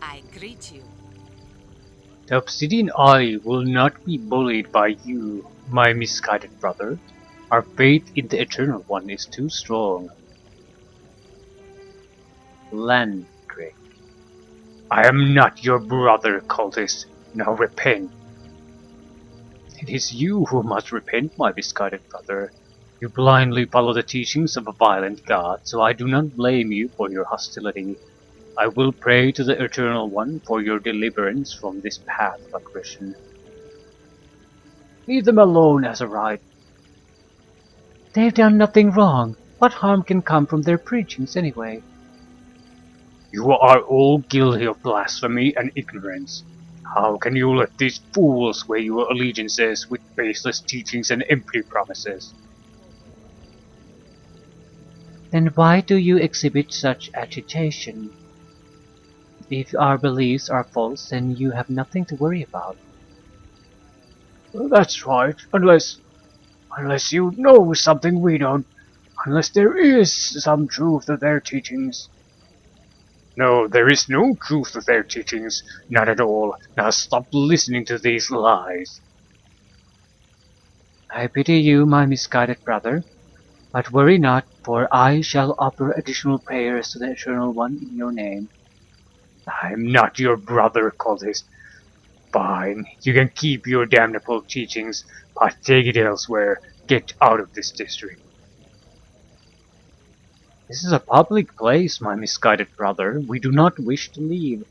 I greet you. The Obsidian Eye will not be bullied by you, my misguided brother. Our faith in the Eternal One is too strong. Landrick. I am not your brother, cultist. Now repent. It is you who must repent, my misguided brother. You blindly follow the teachings of a violent god, so I do not blame you for your hostility. I will pray to the Eternal One for your deliverance from this path of aggression. Leave them alone, Azarite. They've done nothing wrong. What harm can come from their preachings anyway? You are all guilty of blasphemy and ignorance. How can you let these fools sway your allegiances with baseless teachings and empty promises? Then why do you exhibit such agitation? If our beliefs are false, then you have nothing to worry about. That's right, unless you know something we don't, unless there is some truth to their teachings. No, there is no truth to their teachings, not at all. Now stop listening to these lies. I pity you, my misguided brother, but worry not, for I shall offer additional prayers to the Eternal One in your name. I am not your brother, cultist. Fine, you can keep your damnable teachings, but take it elsewhere. Get out of this district. This is a public place, my misguided brother. We do not wish to leave.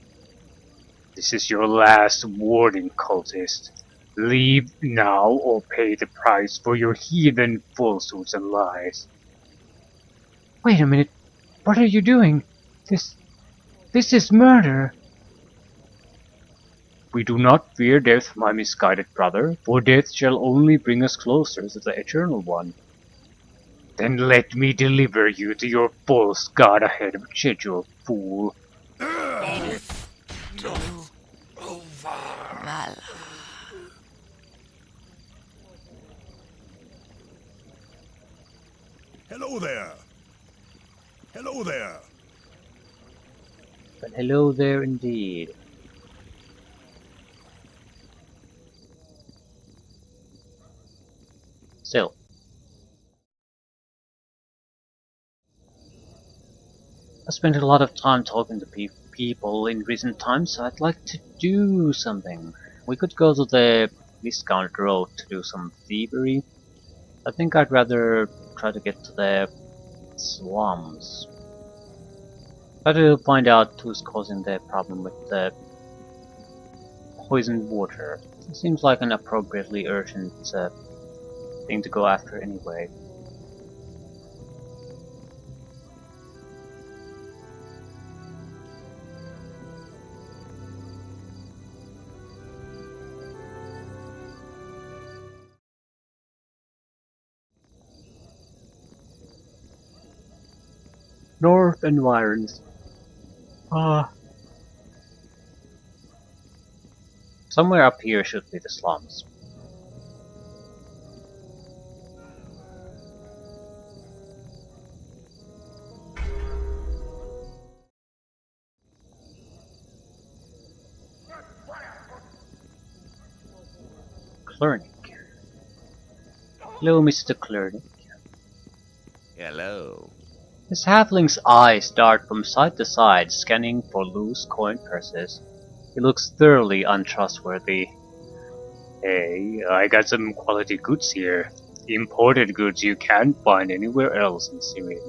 This is your last warning, cultist. Leave now or pay the price for your heathen falsehoods and lies. Wait a minute. What are you doing? This is murder. We do not fear death, my misguided brother, for death shall only bring us closer to the Eternal One. Then let me deliver you to your false god ahead of schedule, fool. Val. Hello there. Hello there. But hello there indeed. Still. I spent a lot of time talking to people in recent times, so I'd like to do something. We could go to the discount road to do some thievery. I think I'd rather try to get to the slums. Try to find out who's causing the problem with the poisoned water. It seems like an appropriately urgent thing to go after anyway. North environs. Somewhere up here should be the slums. Clernic. Hello, Mr. Clernic. Hello. His halfling's eyes dart from side to side, scanning for loose coin purses. He looks thoroughly untrustworthy. Hey, I got some quality goods here. Imported goods you can't find anywhere else in Syria.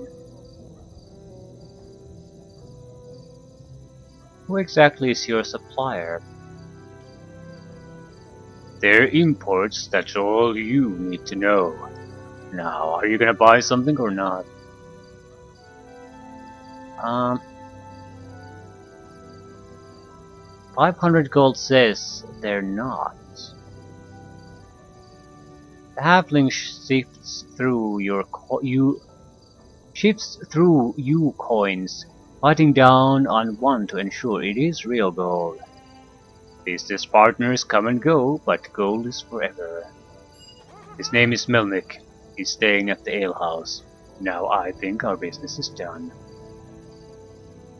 Who exactly is your supplier? They're imports, that's all you need to know. Now, are you gonna buy something or not? 500 gold says they're not. The halfling shifts through you coins, biting down on one to ensure it is real gold. Business partners come and go, but gold is forever. His name is Melnick. He's staying at the alehouse. Now I think our business is done.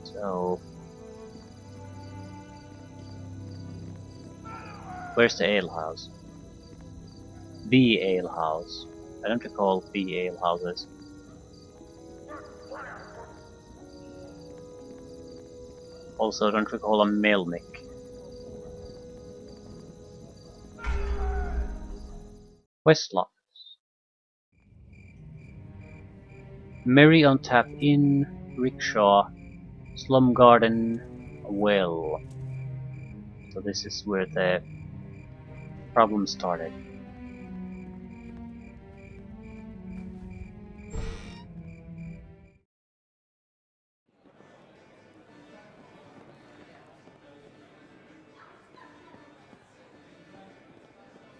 So Where's the ale house? The ale house. I don't recall the ale houses. Also, don't recall a Melnick. Westlock. Merry on Tap Inn, Rickshaw, Slum Garden, Well. So this is where the problem started.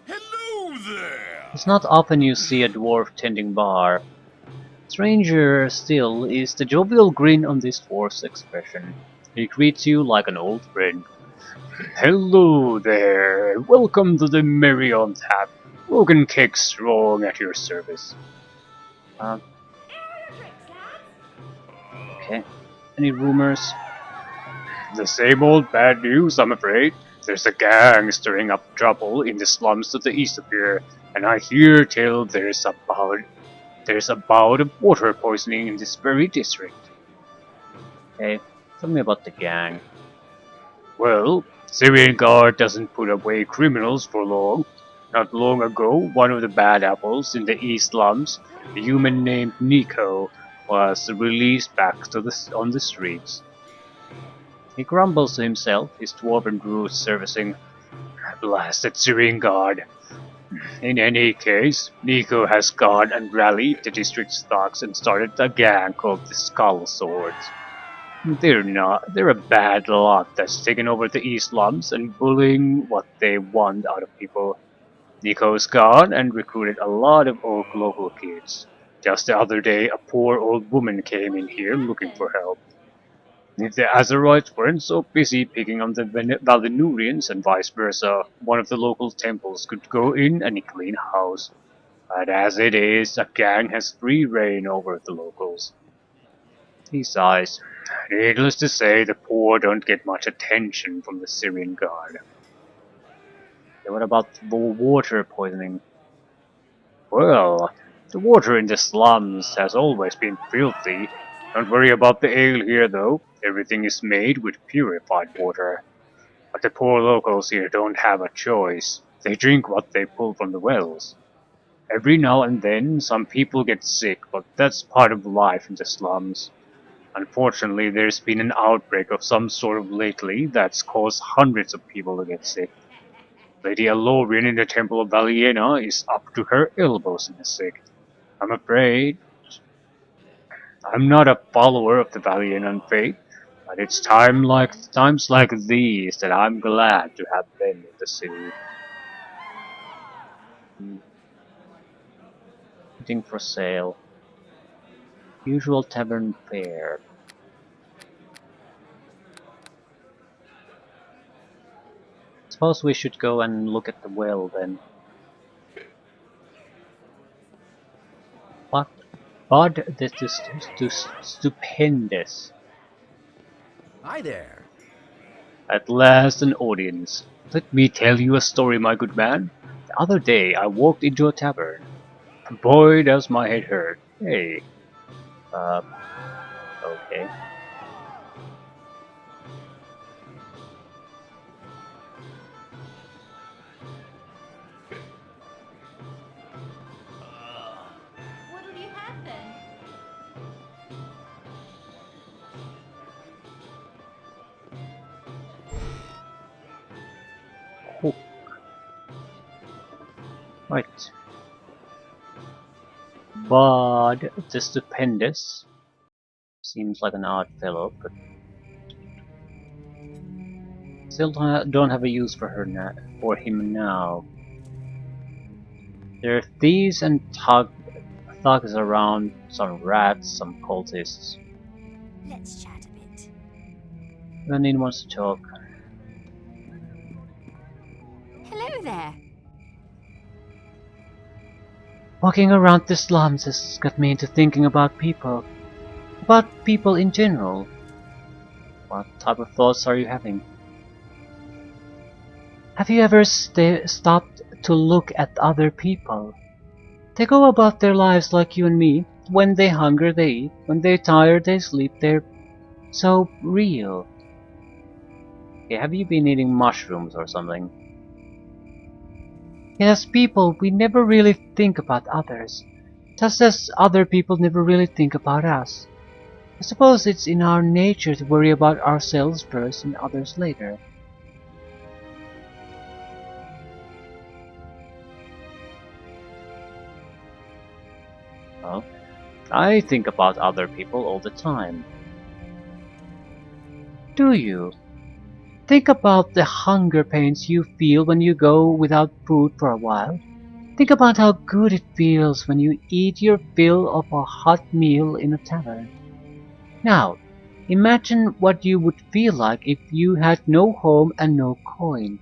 Hello there! It's not often you see a dwarf tending bar. Stranger still is the jovial grin on this dwarf's expression. He greets you like an old friend. Hello there! Welcome to the Merry on Tap. Wogan Cake Strong at your service. Okay. Any rumors? The same old bad news, I'm afraid. There's a gang stirring up trouble in the slums to the east of here, and I hear tell there's a bout of water poisoning in this very district. Okay, tell me about the gang. Well, Syrian Guard doesn't put away criminals for long. Not long ago, one of the bad apples in the east slums, a human named Nico, was released back on the streets. He grumbles to himself, his dwarven roots servicing blasted Syrian Guard. In any case, Nico has gone and rallied the district's thugs and started a gang called the Skull Swords. They're a bad lot that's taken over the East slums and bullying what they want out of people. Nico's gone and recruited a lot of old local kids. Just the other day, a poor old woman came in here looking for help. If the Azeroids weren't so busy picking on the Valinurians and vice versa, one of the local temples could go in and clean house. But as it is, a gang has free reign over the locals. He sighs. Needless to say, the poor don't get much attention from the Syrian Guard. And what about the water poisoning? Well, the water in the slums has always been filthy. Don't worry about the ale here though, everything is made with purified water. But the poor locals here don't have a choice. They drink what they pull from the wells. Every now and then some people get sick, but that's part of life in the slums. Unfortunately, there's been an outbreak of some sort of lately that's caused hundreds of people to get sick. Lady Alorian in the Temple of Valiena is up to her elbows in the sick. I'm afraid I'm not a follower of the Valienan faith, but it's times like these that I'm glad to have been in the city. Eating for sale. Usual tavern fare. Suppose we should go and look at the well then. What? Bud, this is stupendous. Hi there. At last an audience. Let me tell you a story, my good man. The other day I walked into a tavern. Boy, does my head hurt. Hey. Okay. What'll you have then? Oh. Right. Bud the Stupendous. Seems like an odd fellow, but still don't have a use for him now. There are thieves and thugs around, some rats, some cultists. Let's chat a bit. Lenin wants to talk. Hello there. Walking around the slums has got me into thinking about people. About people in general. What type of thoughts are you having? Have you ever stopped to look at other people? They go about their lives like you and me. When they hunger, they eat. When they're tired, they sleep. They're so real. Okay, have you been eating mushrooms or something? As people, we never really think about others, just as other people never really think about us. I suppose it's in our nature to worry about ourselves first and others later. Well, I think about other people all the time. Do you? Think about the hunger pains you feel when you go without food for a while. Think about how good it feels when you eat your fill of a hot meal in a tavern. Now, imagine what you would feel like if you had no home and no coin.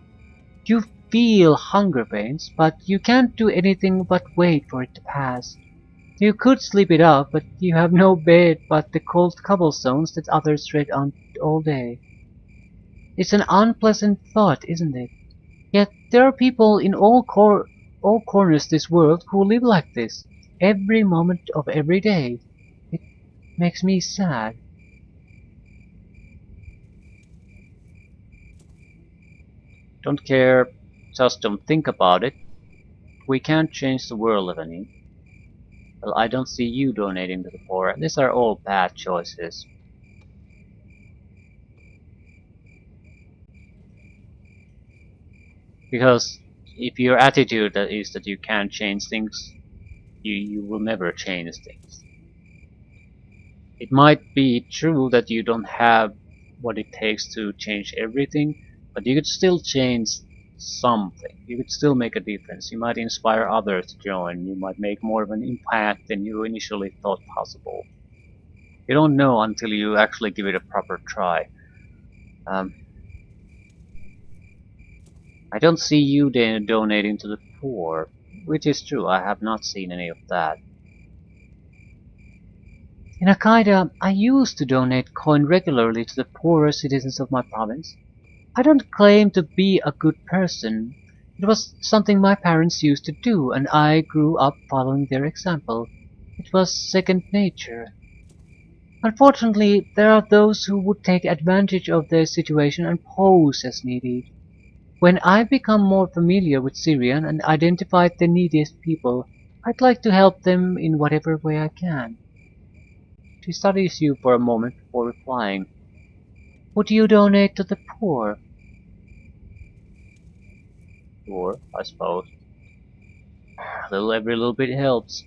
You feel hunger pains, but you can't do anything but wait for it to pass. You could sleep it off, but you have no bed but the cold cobblestones that others tread on all day. It's an unpleasant thought, isn't it? Yet there are people in all corners of this world who live like this, every moment of every day. It makes me sad. Don't care, just don't think about it. We can't change the world, Evany. Well, I don't see you donating to the poor. These are all bad choices. Because if your attitude is that you can't change things, you will never change things. It might be true that you don't have what it takes to change everything, but you could still change something. You could still make a difference. You might inspire others to join. You might make more of an impact than you initially thought possible. You don't know until you actually give it a proper try. Um, I don't see you donating to the poor, which is true. I have not seen any of that. In Akaida, I used to donate coin regularly to the poorer citizens of my province. I don't claim to be a good person. It was something my parents used to do, and I grew up following their example. It was second nature. Unfortunately, there are those who would take advantage of their situation and pose as needy. When I become more familiar with Syrian and identified the neediest people, I'd like to help them in whatever way I can. She studies you for a moment before replying. Would you donate to the poor? Poor, I suppose. Every little bit helps.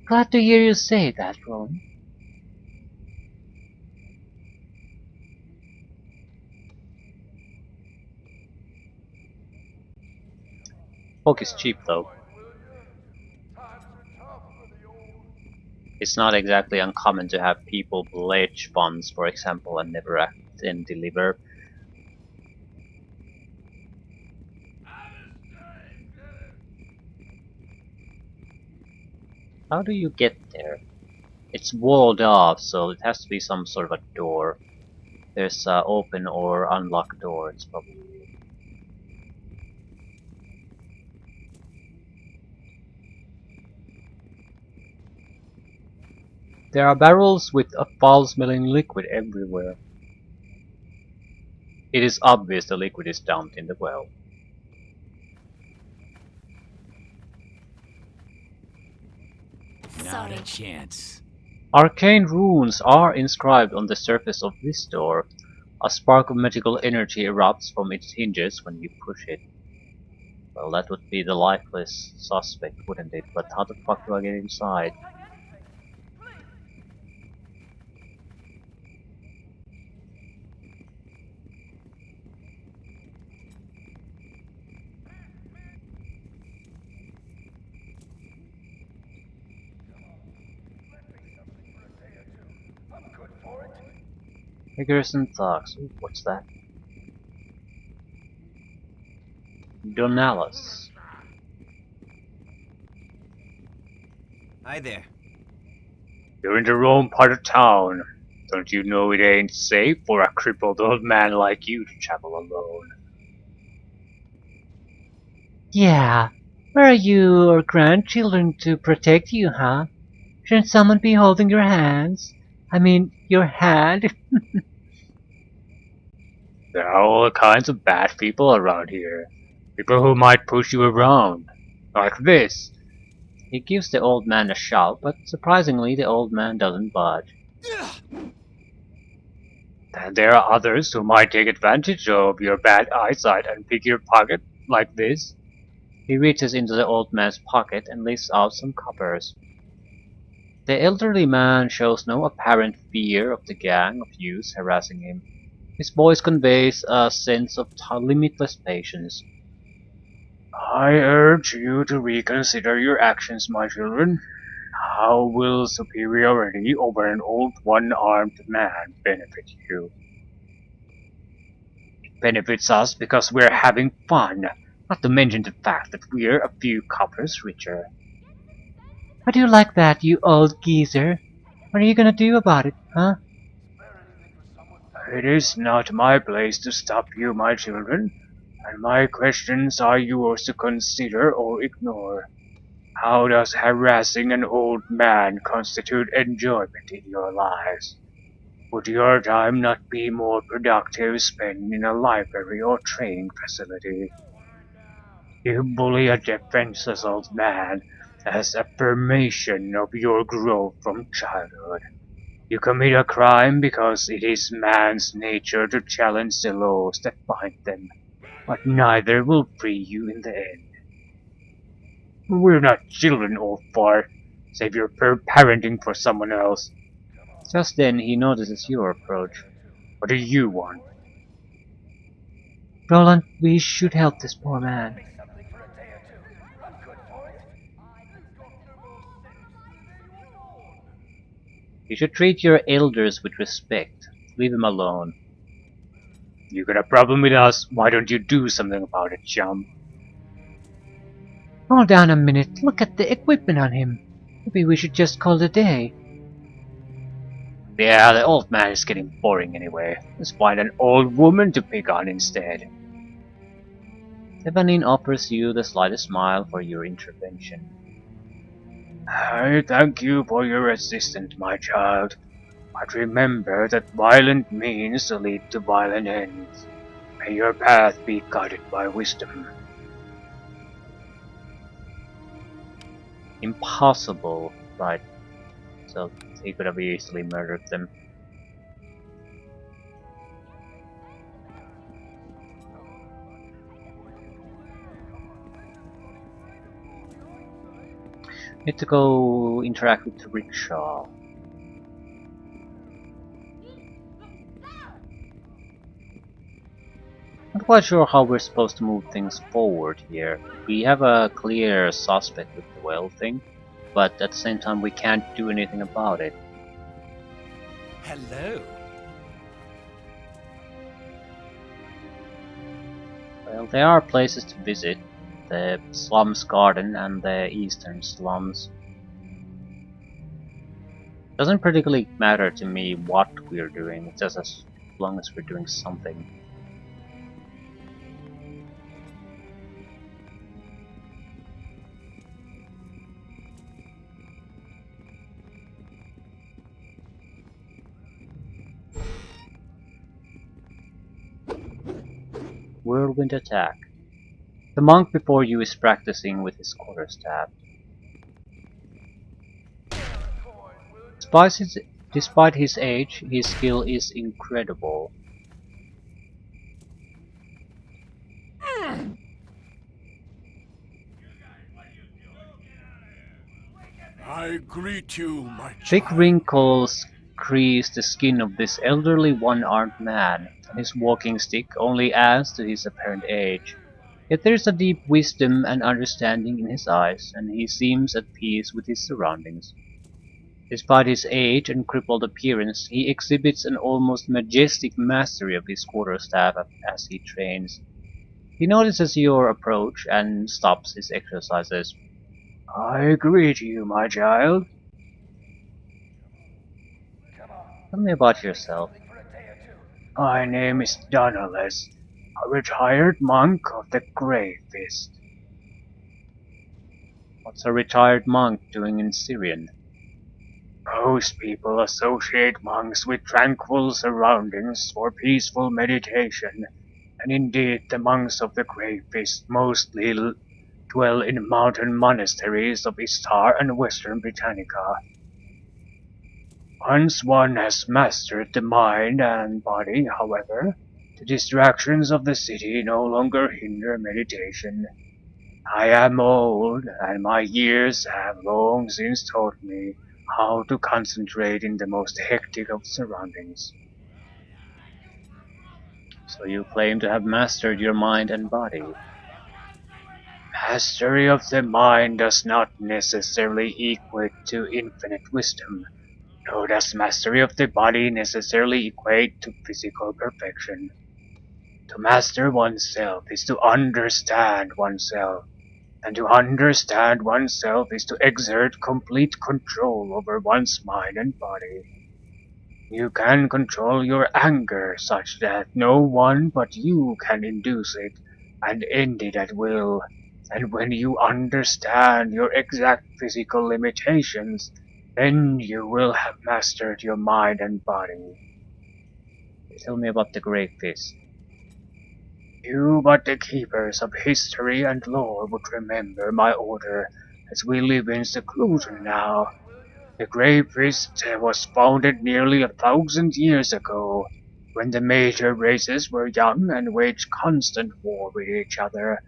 Glad to hear you say that, Ron. Poke is cheap though. It's not exactly uncommon to have people pledge funds, for example, and never act and deliver. How do you get there? It's walled off, so it has to be some sort of a door. There's an open or unlocked door, it's probably. There are barrels with a foul-smelling liquid everywhere. It is obvious the liquid is dumped in the well. Not Sorry. a chance. Arcane runes are inscribed on the surface of this door. A spark of magical energy erupts from its hinges when you push it. Well, that would be the lifeless suspect, wouldn't it? But how the fuck do I get inside? Figures and thugs. Ooh, what's that? Donalis. Hi there. You're in the wrong part of town. Don't you know it ain't safe for a crippled old man like you to travel alone? Yeah, where are your grandchildren to protect you, huh? Shouldn't someone be holding your hands? I mean, your hand? There are all kinds of bad people around here. People who might push you around. Like this. He gives the old man a shove, but surprisingly the old man doesn't budge. Then there are others who might take advantage of your bad eyesight and pick your pocket like this. He reaches into the old man's pocket and lifts out some coppers. The elderly man shows no apparent fear of the gang of youths harassing him. His voice conveys a sense of limitless patience. I urge you to reconsider your actions, my children. How will superiority over an old one-armed man benefit you? It benefits us because we're having fun, not to mention the fact that we're a few coppers richer. How do you like that, you old geezer? What are you gonna do about it, huh? It is not my place to stop you, my children, and my questions are yours to consider or ignore. How does harassing an old man constitute enjoyment in your lives? Would your time not be more productive spent in a library or training facility? You bully a defenseless old man as affirmation of your growth from childhood. You commit a crime because it is man's nature to challenge the laws that bind them, but neither will free you in the end. We're not children, old fart. Save your parenting for someone else. Just then he notices your approach. What do you want? Roland, we should help this poor man. You should treat your elders with respect. Leave him alone. You got a problem with us? Why don't you do something about it, chum? Hold on a minute. Look at the equipment on him. Maybe we should just call it a day. Yeah, the old man is getting boring anyway. Let's find an old woman to pick on instead. Evanine offers you the slightest smile for your intervention. I thank you for your assistance, my child. But remember that violent means lead to violent ends. May your path be guided by wisdom. Impossible, right? So he could have easily murdered them. Need to go interact with the rickshaw. Not quite sure how we're supposed to move things forward here. We have a clear suspect with the well thing, but at the same time we can't do anything about it. Hello. Well, there are places to visit. The Slums Garden and the Eastern Slums. Doesn't particularly matter to me what we're doing, it's just as long as we're doing something. Whirlwind attack. The monk before you is practicing with his quarterstaff. Despite his age, his skill is incredible. I greet you, my Thick child. wrinkles crease the skin of this elderly one-armed man, and his walking stick only adds to his apparent age. Yet there is a deep wisdom and understanding in his eyes, and he seems at peace with his surroundings. Despite his age and crippled appearance, he exhibits an almost majestic mastery of his quarterstaff as he trains. He notices your approach and stops his exercises. I greet you, my child. Tell me about yourself. My name is Donales, a retired monk of the Grey Fist. What's a retired monk doing in Syrian? Most people associate monks with tranquil surroundings for peaceful meditation, and indeed the monks of the Grey Fist mostly dwell in mountain monasteries of Istar and Western Britannica. Once one has mastered the mind and body, however, the distractions of the city no longer hinder meditation. I am old, and my years have long since taught me how to concentrate in the most hectic of surroundings. So you claim to have mastered your mind and body. Mastery of the mind does not necessarily equate to infinite wisdom, nor does mastery of the body necessarily equate to physical perfection. To master oneself is to understand oneself, and to understand oneself is to exert complete control over one's mind and body. You can control your anger such that no one but you can induce it and end it at will. And when you understand your exact physical limitations, then you will have mastered your mind and body. Tell me about the Great Fist. You but the keepers of history and lore would remember my order, as we live in seclusion now. The Grey Fist was founded nearly 1,000 years ago, when the major races were young and waged constant war with each other.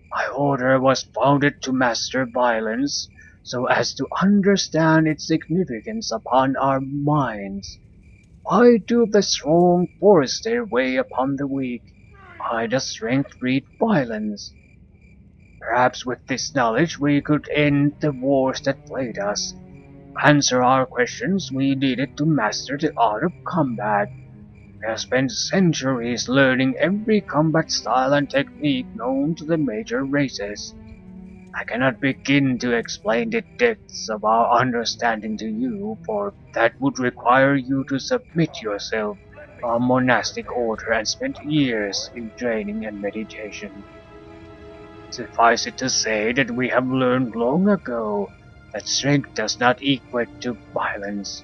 My order was founded to master violence, so as to understand its significance upon our minds. Why do the strong force their way upon the weak? Why does strength breed violence? Perhaps with this knowledge we could end the wars that plagued us. To answer our questions, we needed to master the art of combat. We have spent centuries learning every combat style and technique known to the major races. I cannot begin to explain the depths of our understanding to you, for that would require you to submit yourself to our monastic order and spend years in training and meditation. Suffice it to say that we have learned long ago that strength does not equate to violence.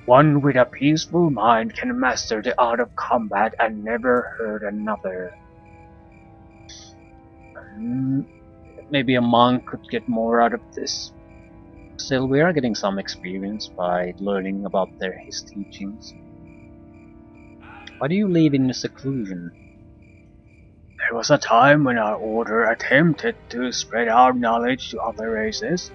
One with a peaceful mind can master the art of combat and never hurt another. Maybe a monk could get more out of this. Still, we are getting some experience by learning about his teachings. Why do you live in seclusion? There was a time when our order attempted to spread our knowledge to other races.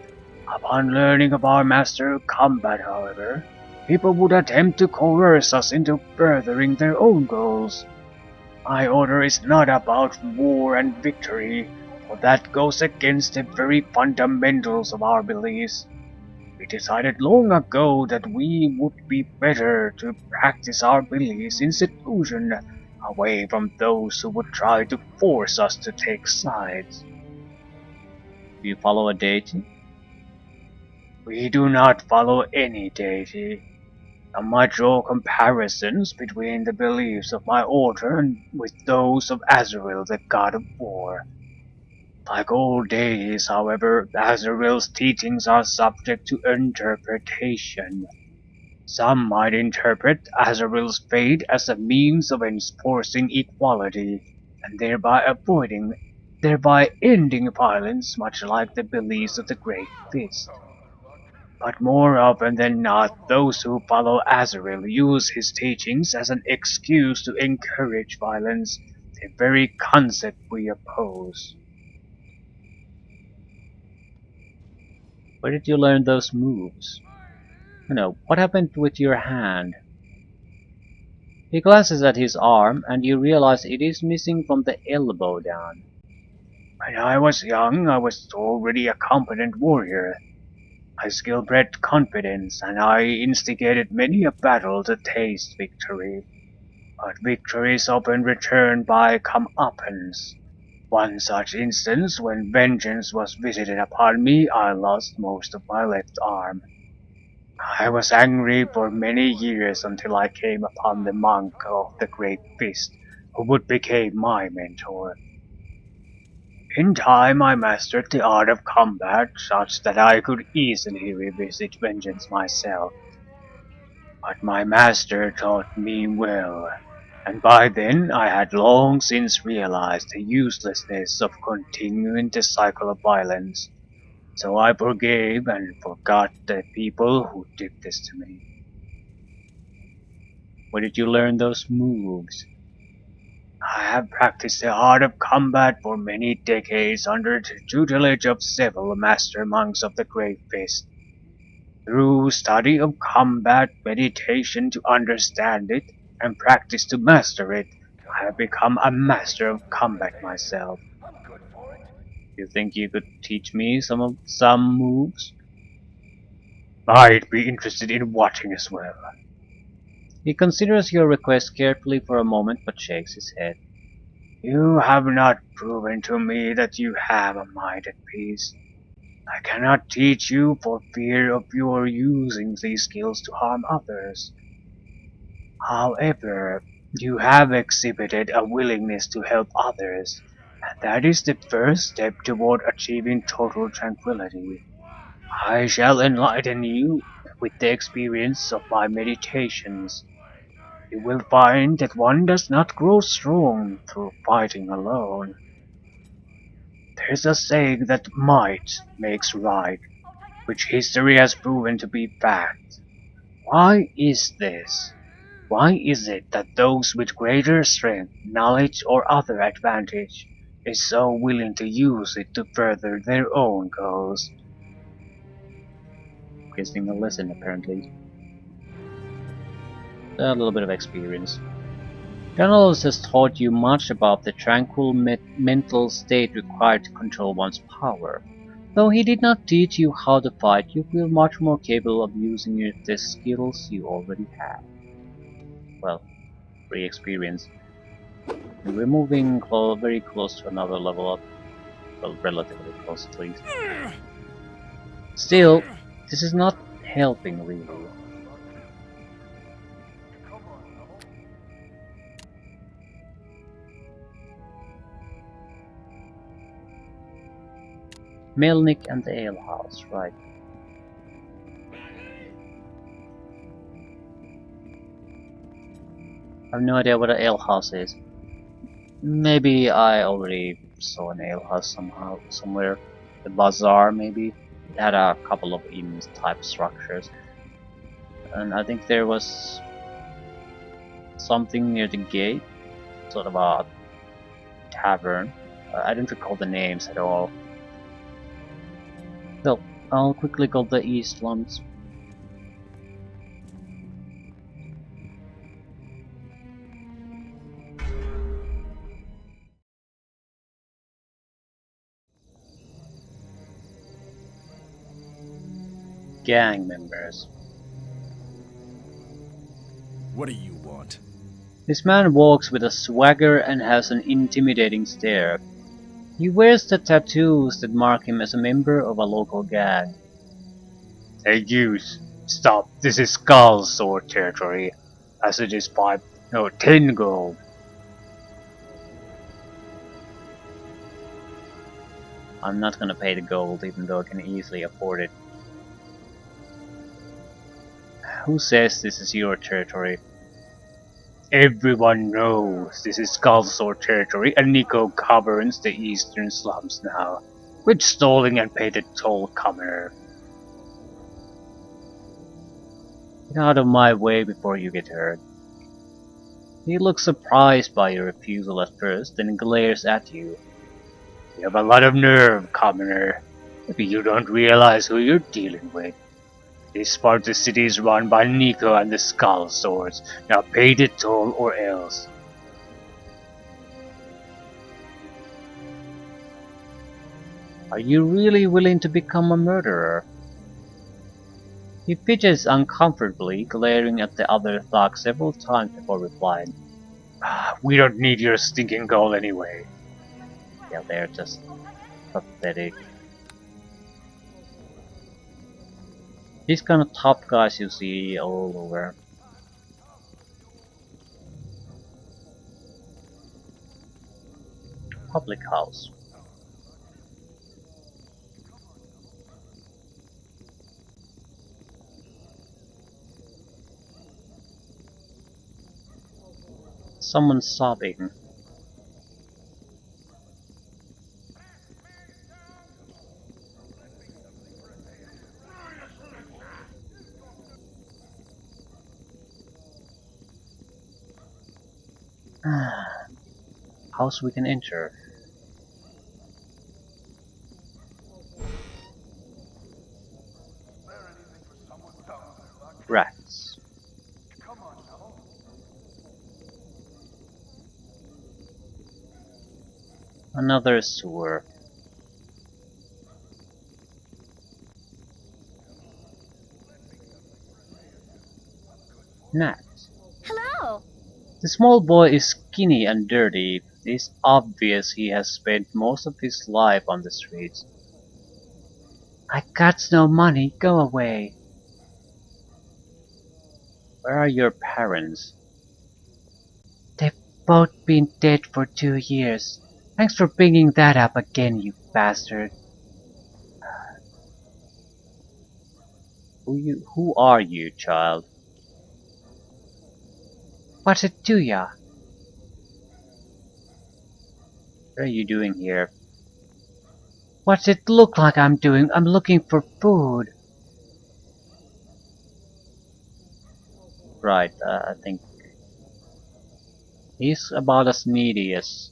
Upon learning of our master combat, however, people would attempt to coerce us into furthering their own goals. My order is not about war and victory, for that goes against the very fundamentals of our beliefs. We decided long ago that we would be better to practice our beliefs in seclusion, away from those who would try to force us to take sides. Do you follow a deity? We do not follow any deity. I might draw comparisons between the beliefs of my order and with those of Azrael, the god of war. Like all deities, however, Azrael's teachings are subject to interpretation. Some might interpret Azrael's fate as a means of enforcing equality, and thereby ending violence, much like the beliefs of the Great Fist. But more often than not, those who follow Azrael use his teachings as an excuse to encourage violence, the very concept we oppose. Where did you learn those moves? What happened with your hand? He glances at his arm, and you realize it is missing from the elbow down. When I was young, I was already a competent warrior. My skill bred confidence, and I instigated many a battle to taste victory. But victories often return by comeuppance. One such instance, when vengeance was visited upon me, I lost most of my left arm. I was angry for many years until I came upon the monk of the Great Fist, who would become my mentor. In time I mastered the art of combat such that I could easily revisit vengeance myself. But my master taught me well, and by then I had long since realized the uselessness of continuing the cycle of violence. So I forgave and forgot the people who did this to me. Where did you learn those moves? I have practiced the art of combat for many decades under the tutelage of several master monks of the Great Fist. Through study of combat, meditation to understand it, and practice to master it, I have become a master of combat myself. You think you could teach me some moves? I'd be interested in watching as well. He considers your request carefully for a moment but shakes his head. You have not proven to me that you have a mind at peace. I cannot teach you for fear of your using these skills to harm others. However, you have exhibited a willingness to help others, and that is the first step toward achieving total tranquility. I shall enlighten you with the experience of my meditations. You will find that one does not grow strong through fighting alone. There's a saying that might makes right, which history has proven to be fact. Why is this? Why is it that those with greater strength, knowledge, or other advantage is so willing to use it to further their own goals? Guessing a lesson, apparently. A little bit of experience. Journalist has taught you much about the tranquil mental state required to control one's power. Though he did not teach you how to fight, you feel much more capable of using the skills you already have. Well, free experience. And we're moving very close to another level up. Well, relatively close at least. Still, this is not helping really. Melnik and the alehouse, right. I have no idea what an alehouse is. Maybe I already saw an alehouse somewhere. The bazaar, maybe. It had a couple of inn type structures. And I think there was something near the gate, sort of a tavern. I don't recall the names at all. So, I'll quickly go the east slums. Gang members. What do you want? This man walks with a swagger and has an intimidating stare. He wears the tattoos that mark him as a member of a local gang. Hey youth, stop, this is Skull Sword territory. As it is 10 gold. I'm not gonna pay the gold even though I can easily afford it. Who says this is your territory? Everyone knows this is Skull Sword territory and Nico governs the eastern slums now. Quit stalling and pay the toll, commoner. Get out of my way before you get hurt. He looks surprised by your refusal at first, then glares at you. You have a lot of nerve, commoner. Maybe you don't realize who you're dealing with. This part of the city is run by Nico and the Skull Swords. Now pay the toll or else. Are you really willing to become a murderer? He fidgets uncomfortably, glaring at the other thug several times before replying. We don't need your stinking gold anyway. Yeah, they're just pathetic. These kind of top guys you see all over. Public house. Someone's sobbing. House we can enter. Rats. Another sewer. Gnat. Hello. The small boy is skinny and dirty. It is obvious he has spent most of his life on the streets. I got no money, go away. Where are your parents? They've both been dead for 2 years. Thanks for bringing that up again, you bastard. Who are you, child? What's it to ya? What are you doing here? What's it look like I'm doing? I'm looking for food. Right, I think he's about as needy as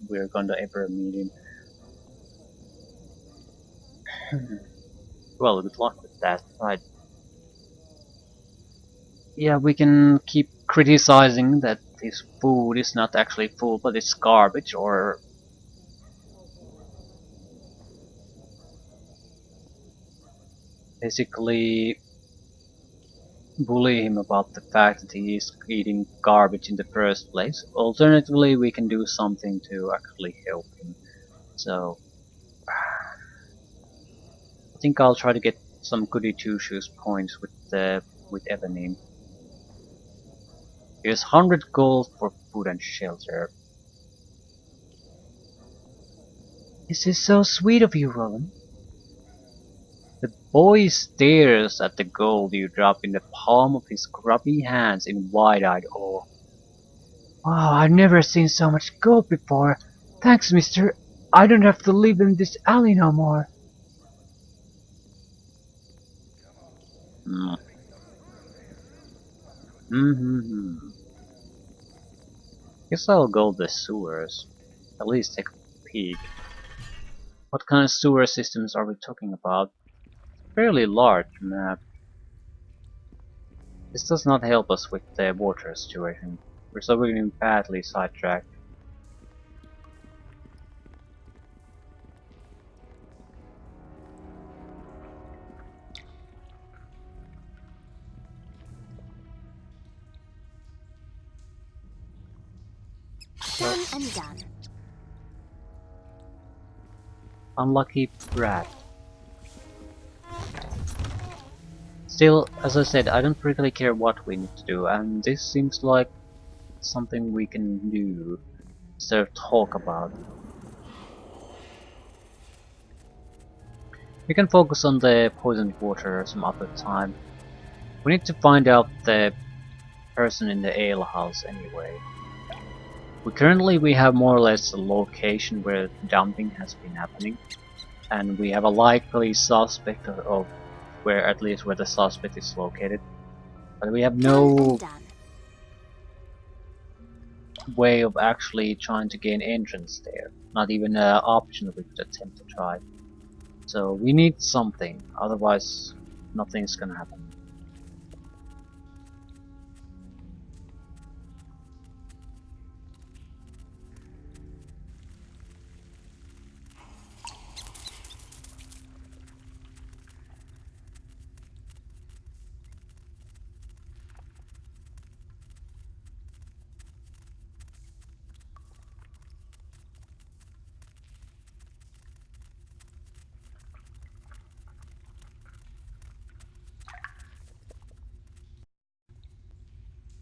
we're going to ever meet him. Well, good luck with that. Right. Yeah, we can keep criticizing that his food is not actually food, but it's garbage, or basically bully him about the fact that he is eating garbage in the first place. Alternatively, we can do something to actually help him. So, I think I'll try to get some goody two-shoes points with Evanim. Here's 100 gold for food and shelter. This is so sweet of you, Roland. The boy stares at the gold you drop in the palm of his grubby hands in wide-eyed awe. Wow, I've never seen so much gold before. Thanks, mister. I don't have to live in this alley no more. Guess I'll go the sewers. At least take a peek. What kind of sewer systems are we talking about? Fairly large map. This does not help us with the water situation. We're still getting badly sidetracked. Done and done. Unlucky brat. Still, as I said, I don't really care what we need to do, and this seems like something we can do instead of talk about. We can focus on the poisoned water some other time. We need to find out the person in the ale house anyway. We have more or less a location where dumping has been happening, and we have a likely suspect of where, at least where the suspect is located, but we have no way of actually trying to gain entrance there. Not even an option we could attempt to try. So we need something, otherwise nothing's gonna happen.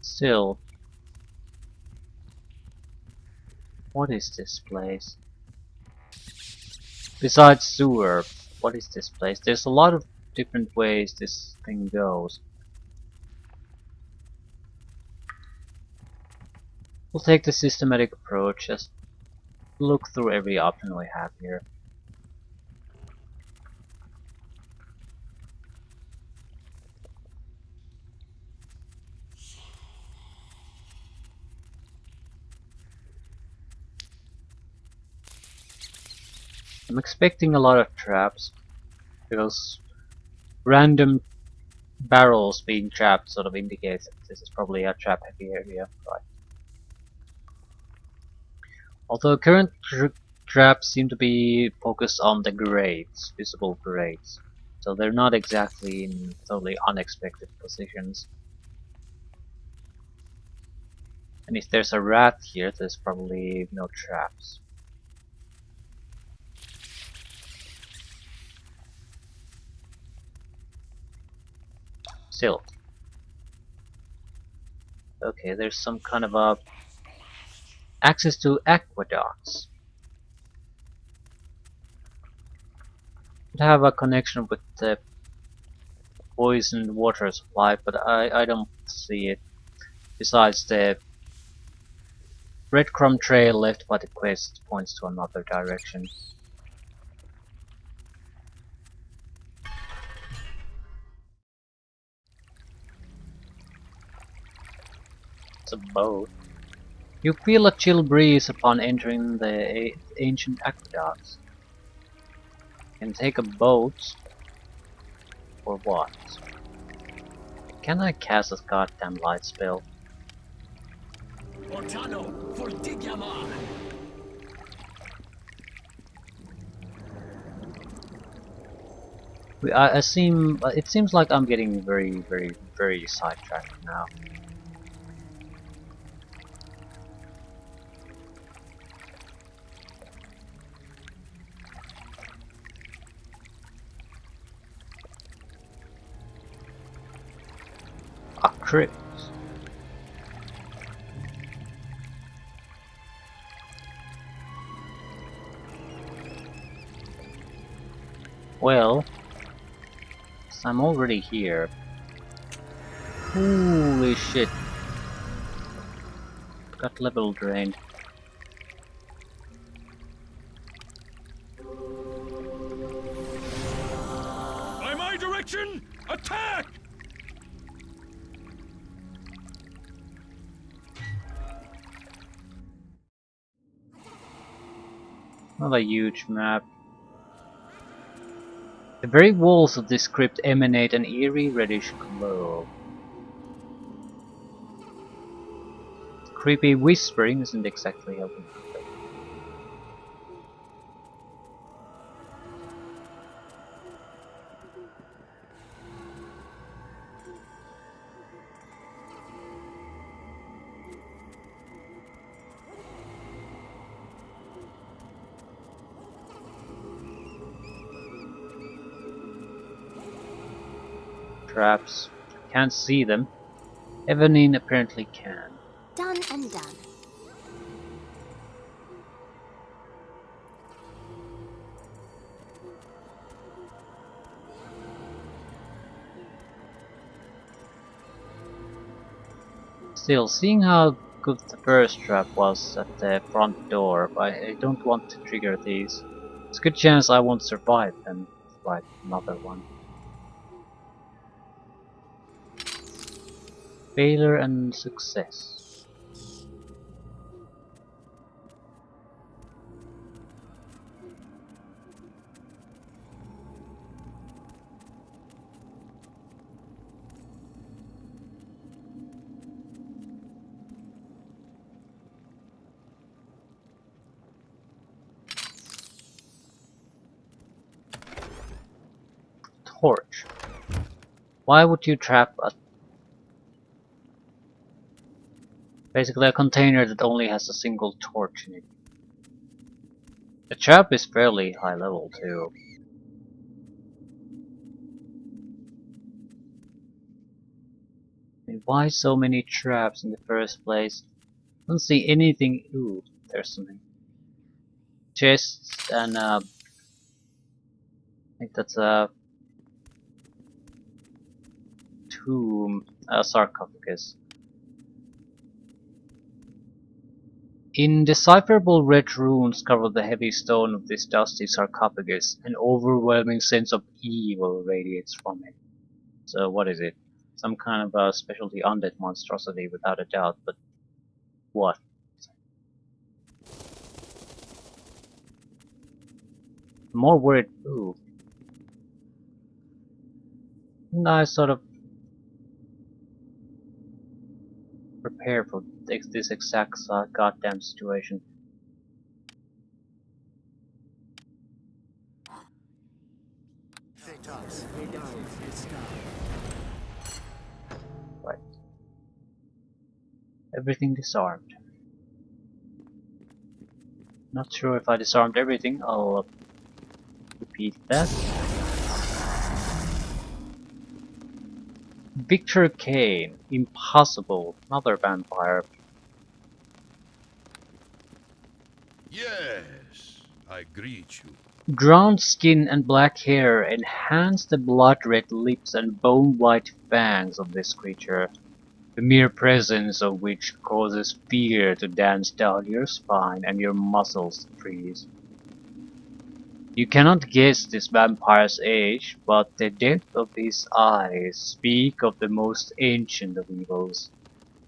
Still, what is this place? Besides sewer, what is this place? There's a lot of different ways this thing goes. We'll take the systematic approach, just look through every option we have here. I'm expecting a lot of traps, because random barrels being trapped sort of indicates that this is probably a trap heavy area. Right. Although current traps seem to be focused on the graves, visible graves, so they're not exactly in totally unexpected positions. And if there's a rat here, there's probably no traps. Still. Okay, there's some kind of a access to aqueducts. Could have a connection with the poisoned water supply, but I don't see it. Besides, the breadcrumb trail left by the quest points to another direction. It's a boat. You feel a chill breeze upon entering the ancient aqueducts. You can take a boat. For what? Can I cast a goddamn light spell? Ortano, fortigiamar! It seems like I'm getting very sidetracked now. A crypt. Well, I'm already here. Holy shit. Got level drained. By my direction, attack! Not a huge map. The very walls of this crypt emanate an eerie reddish glow. Creepy whispering isn't exactly helping. Traps. Can't see them. Evanine apparently can. Done and done. Still, seeing how good the first trap was at the front door, I don't want to trigger these. There's a good chance I won't survive and fight another one. Failure and success. Torch. Why would you trap basically a container that only has a single torch in it? The trap is fairly high level too. I mean, why so many traps in the first place? Don't see anything. Ooh, there's something. Chests and I think that's a tomb, a sarcophagus. Indecipherable red runes cover the heavy stone of this dusty sarcophagus. An overwhelming sense of evil radiates from it. So what is it? Some kind of a specialty undead monstrosity without a doubt, but what? More worried. Ooh. Nice sort of prepare for this exact goddamn situation. Right. Everything disarmed. Not sure if I disarmed everything. I'll repeat that. Victor Kane. Impossible. Another vampire. Yes, I greet you. Drowned skin and black hair enhance the blood-red lips and bone-white fangs of this creature, the mere presence of which causes fear to dance down your spine and your muscles to freeze. You cannot guess this vampire's age, but the depth of his eyes speak of the most ancient of evils.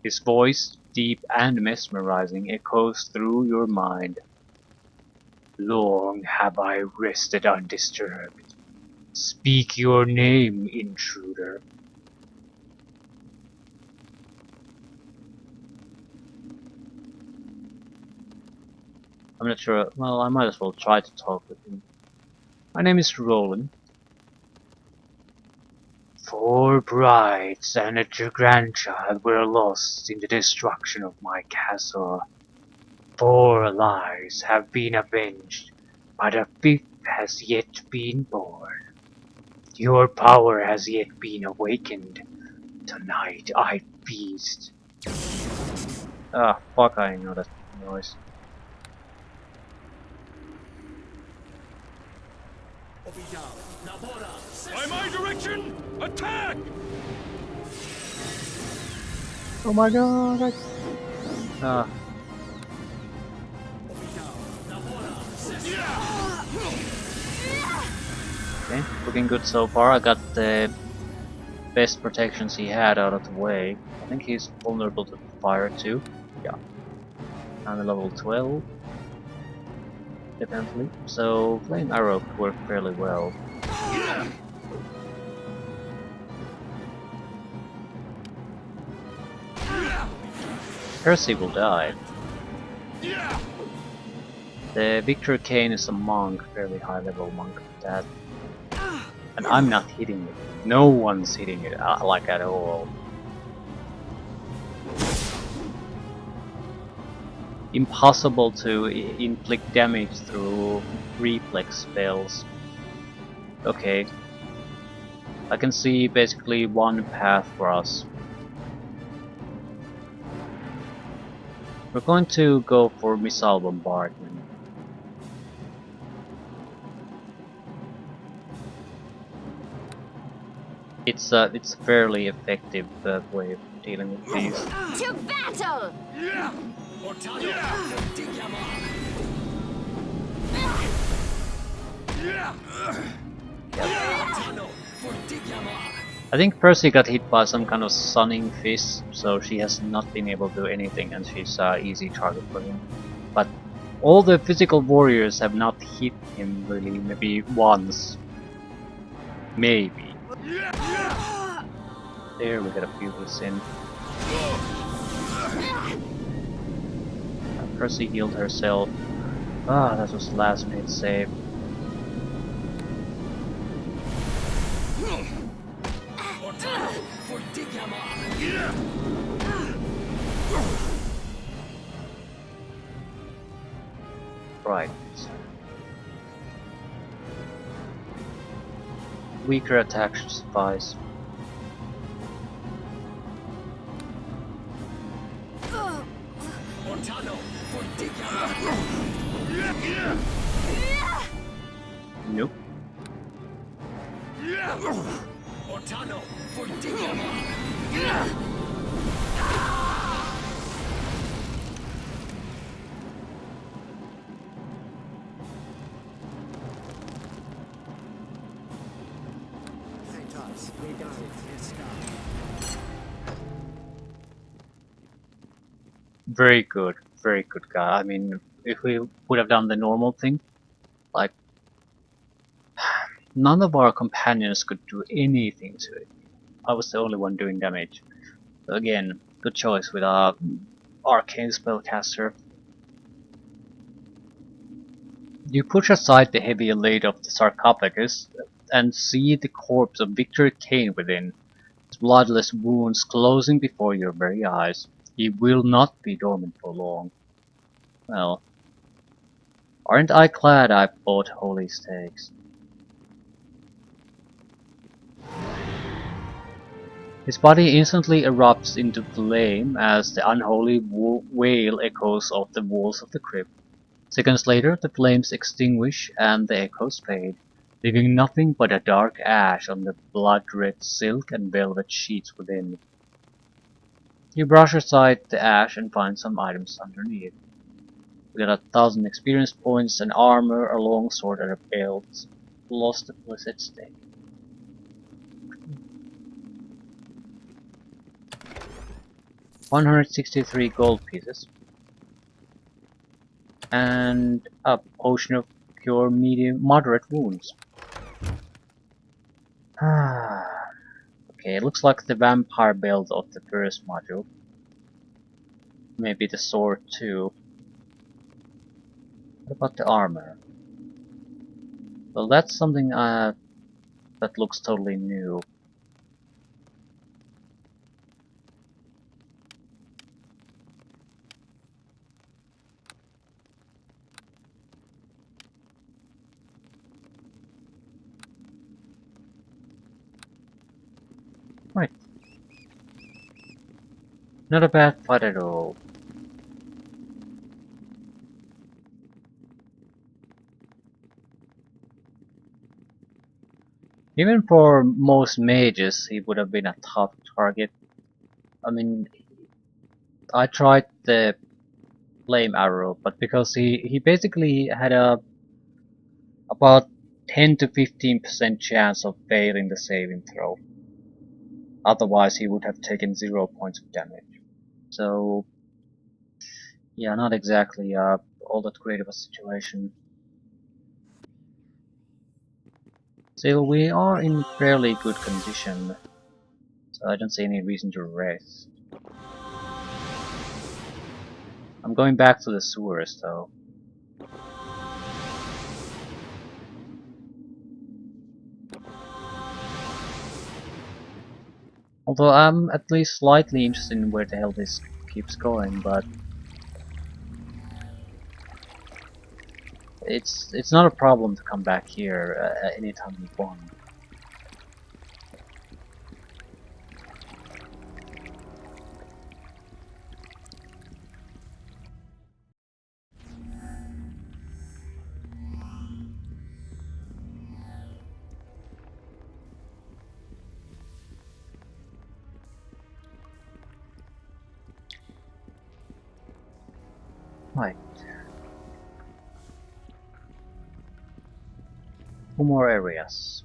His voice, deep and mesmerizing, echoes through your mind. Long have I rested undisturbed. Speak your name, intruder. I'm not sure. Well, I might as well try to talk with him. My name is Roland. 4 brides and a grandchild were lost in the destruction of my castle. 4 lives have been avenged, but a 5th has yet been born. Your power has yet been awakened. Tonight I feast. Ah, fuck, I know that noise. By my direction, attack! Oh my god! Ah. Okay, looking good so far. I got the best protections he had out of the way. I think he's vulnerable to fire too. Yeah. I'm a level 12. Definitely. So flame arrow could work fairly well. Percy will die. The Victor Kane is a monk, fairly high level monk at that. And I'm not hitting it. No one's hitting it like at all. Impossible to inflict damage through reflex spells. Okay. I can see basically one path for us. We're going to go for missile bombardment. It's a fairly effective way of dealing with these. To battle! I think Percy got hit by some kind of sunning fist, so she has not been able to do anything, and she's an easy target for him. But all the physical warriors have not hit him really, maybe once. Maybe. There, we got a few hits in. Percy healed herself. Ah, that was the last minute save. Right. Weaker attack should suffice. Nope. Very good guy. I mean, if we would have done the normal thing, like, none of our companions could do anything to it. I was the only one doing damage. So again, good choice with our arcane spellcaster. You push aside the heavy lid of the sarcophagus and see the corpse of Victor Kane within, his bloodless wounds closing before your very eyes. He will not be dormant for long. Well, aren't I glad I bought holy stakes? His body instantly erupts into flame as the unholy wail echoes off the walls of the crypt. Seconds later, the flames extinguish and the echoes fade, leaving nothing but a dark ash on the blood-red silk and velvet sheets within. You brush aside the ash and find some items underneath. You got 1,000 experience points, an armor, a long sword, and a belt. Lost the blessed stake. 163 gold pieces. And a potion of cure moderate wounds. Okay, it looks like the vampire belt of the first module. Maybe the sword too. What about the armor? Well, that's something that looks totally new. Right. Not a bad fight at all. Even for most mages, he would have been a tough target. I mean, I tried the flame arrow, but because he basically had about 10 to 15% chance of failing the saving throw. Otherwise, he would have taken 0 points of damage. So, yeah, not exactly all that great of a situation. Still, we are in fairly good condition, so I don't see any reason to rest. I'm going back to the sewers, though. Although I'm at least slightly interested in where the hell this keeps going, but it's not a problem to come back here anytime you want. Right. 2 more areas.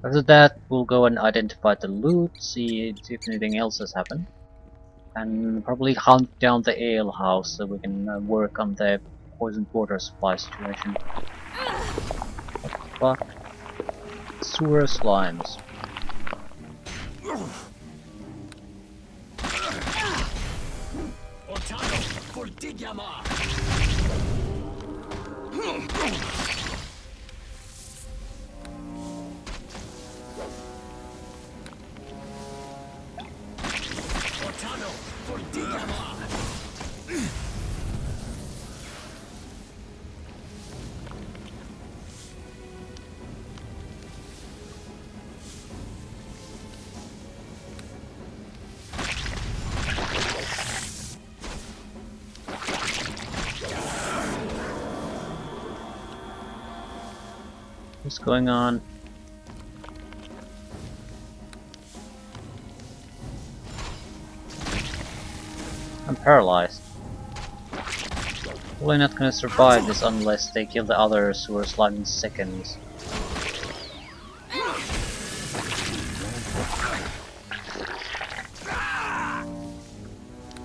After that, we'll go and identify the loot, see if anything else has happened, and probably hunt down the ale house so we can work on the poisoned water supply situation. What the fuck? Sewer slimes. What's going on? I'm paralyzed. Probably not gonna survive this unless they kill the other sewer slime in seconds.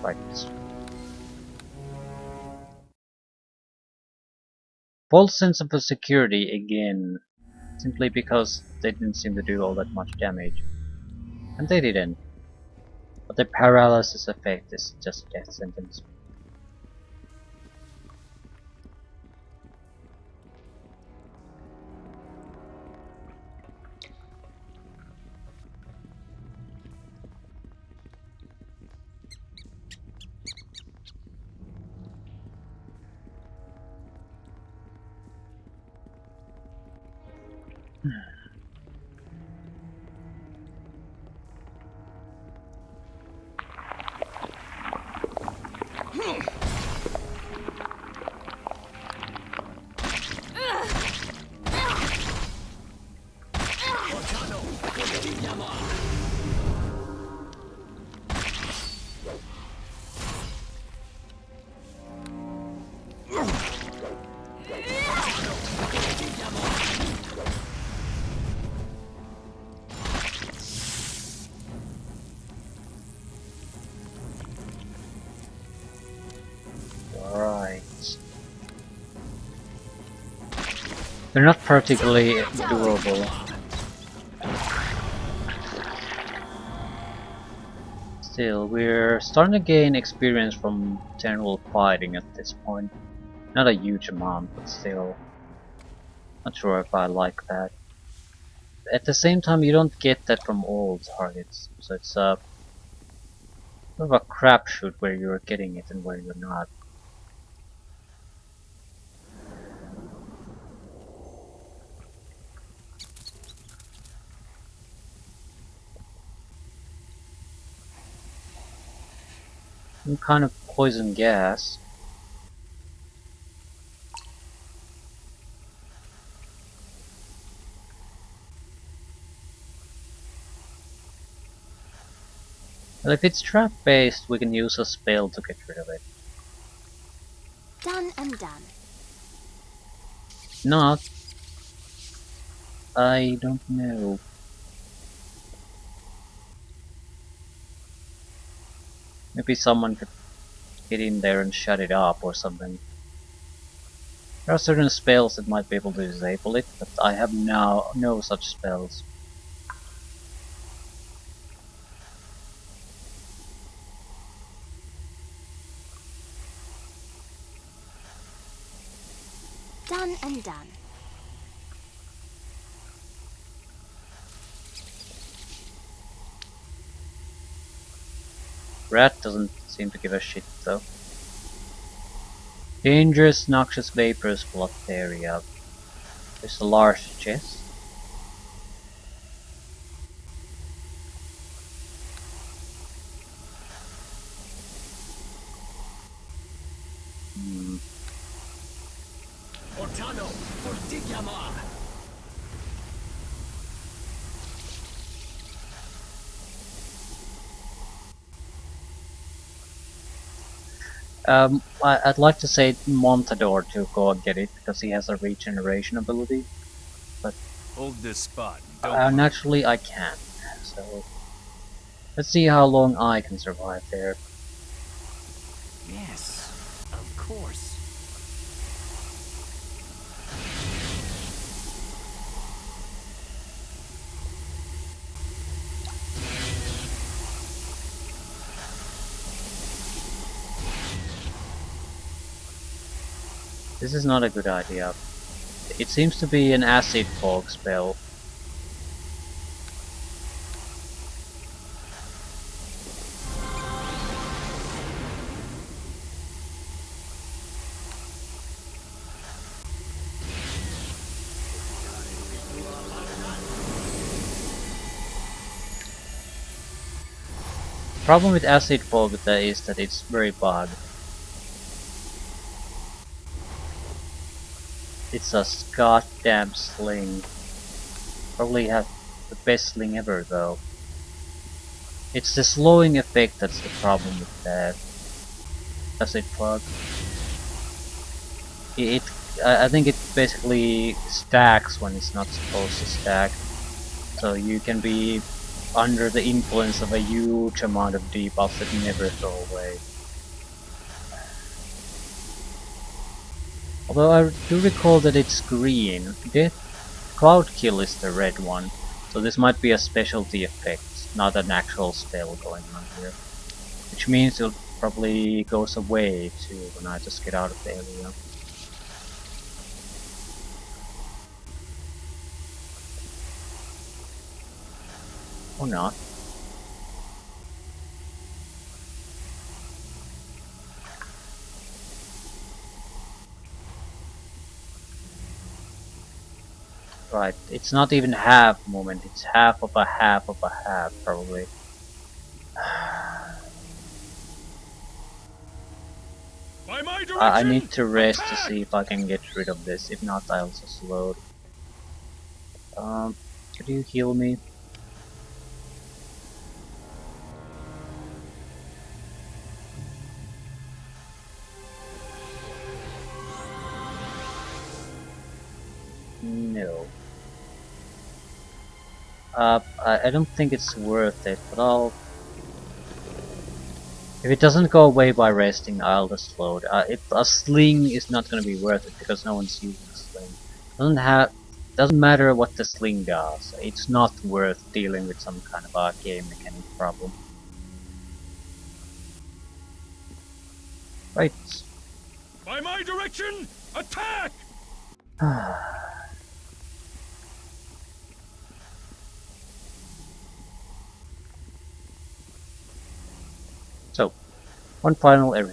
like this. False sense of security again, simply because they didn't seem to do all that much damage. And they didn't. But the paralysis effect is just a death sentence. Alright. They're not particularly durable. Still, we're starting to gain experience from general fighting at this point. Not a huge amount, but still. Not sure if I like that. At the same time, you don't get that from all targets, so it's sort of a crapshoot where you're getting it and where you're not. Some kind of poison gas. Well, if it's trap based, we can use a spell to get rid of it. Done and done. Not. I don't know. Maybe someone could get in there and shut it up or something. There are certain spells that might be able to disable it, but I have now no such spells. Done and done. Rat doesn't seem to give a shit though. Dangerous noxious vapors flood the area. There's a large chest. I'd like to say Montador to go and get it because he has a regeneration ability, but Hold this spot. Don't naturally I can't. So let's see how long I can survive there. Yes, of course. This is not a good idea. It seems to be an acid fog spell. Problem with acid fog is that it's very bugged. It's a goddamn sling. Probably have the best sling ever though. It's the slowing effect that's the problem with that acid fog. I think it basically stacks when it's not supposed to stack. So you can be under the influence of a huge amount of debuffs that you never throw away. Although I do recall that it's green. Cloud Kill is the red one. So this might be a specialty effect, not an actual spell going on here. Which means it probably goes away too when I just get out of the area. Or not. Right, it's not even half movement, it's half of a half of a half, probably. By my direction, I need to rest to attack! see if I can get rid of this, if not I'll just load. Could you heal me? No. I don't think it's worth it, but I'll... If it doesn't go away by resting, I'll just load. A sling is not gonna be worth it because no one's using a sling. Doesn't matter what the sling does. It's not worth dealing with some kind of a game mechanic problem. Right. By my direction, attack! So, one final area.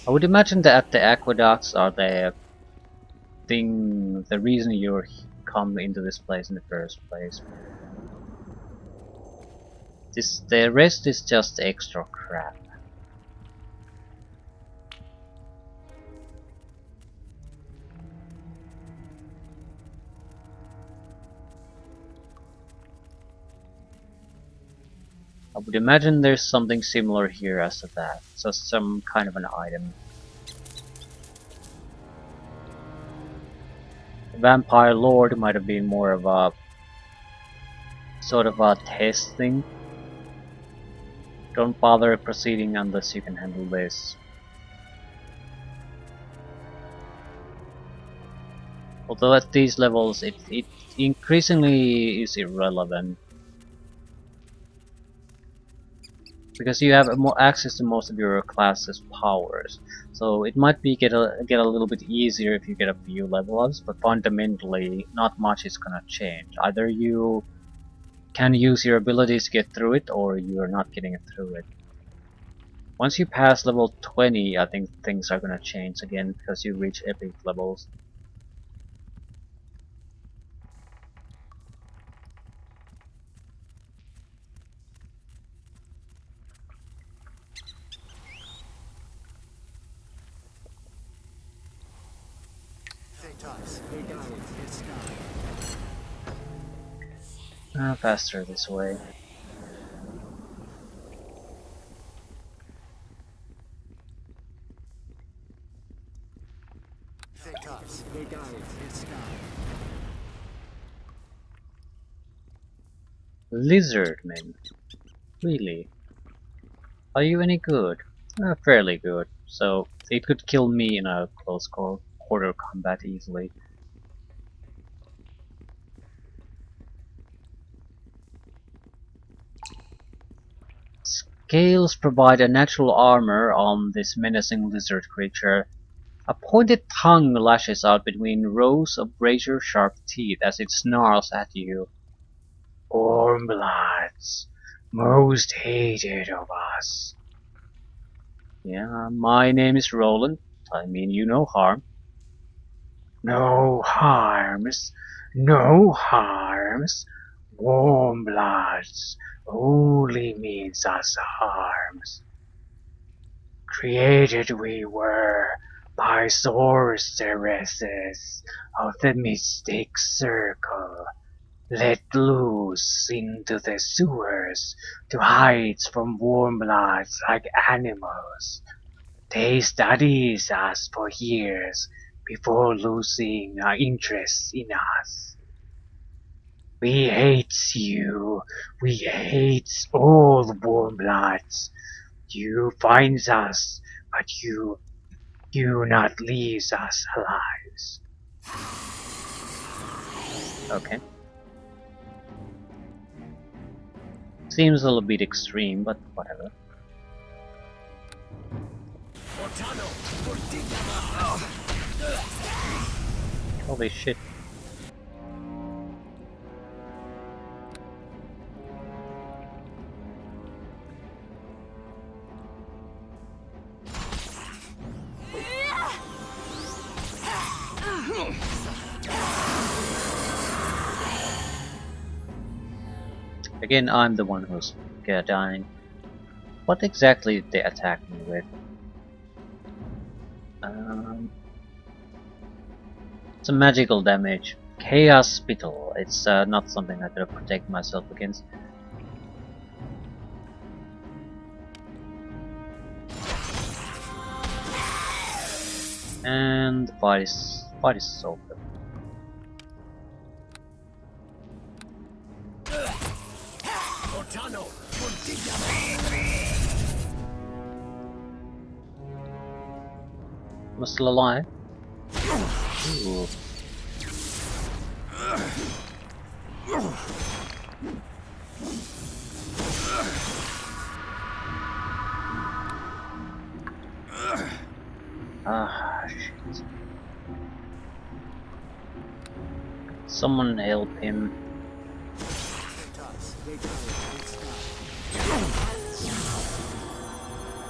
I would imagine that the aqueducts are the reason you come into this place in the first place. The rest is just extra crap. I would imagine there's something similar here as to that, just some kind of an item. Vampire Lord might have been more of a sort of a test thing. Don't bother proceeding unless you can handle this. Although at these levels it increasingly is irrelevant. Because you have more access to most of your class's powers. So it might be get a little bit easier if you get a few level ups, but fundamentally not much is gonna change. Either you can use your abilities to get through it, or you are not getting it through it. Once you pass level 20, I think things are gonna change again because you reach epic levels. Faster this way. Lizardmen? Really? Are you any good? Fairly good. So it could kill me in a close quarter combat easily. Scales provide a natural armor on this menacing lizard creature. A pointed tongue lashes out between rows of razor-sharp teeth as it snarls at you. Warmbloods, most hated of us. Yeah, my name is Roland. I mean you no harm. No harms, no harms. Warmbloods only means us harms. Created we were by sorceresses of the Mystic Circle, let loose into the sewers to hide from warmbloods like animals. They studied us for years before losing interest in us. We hate you. We hate all warm lights. You finds us, but you do not leaves us alive. Okay. Seems a little bit extreme, but whatever. Holy shit. Again, I'm the one who's dying. What exactly did they attack me with? Some magical damage. Chaos Spittle. It's not something I could protect myself against. And the fight is over. I'm still alive. Ooh. Ah, shit. Someone help him.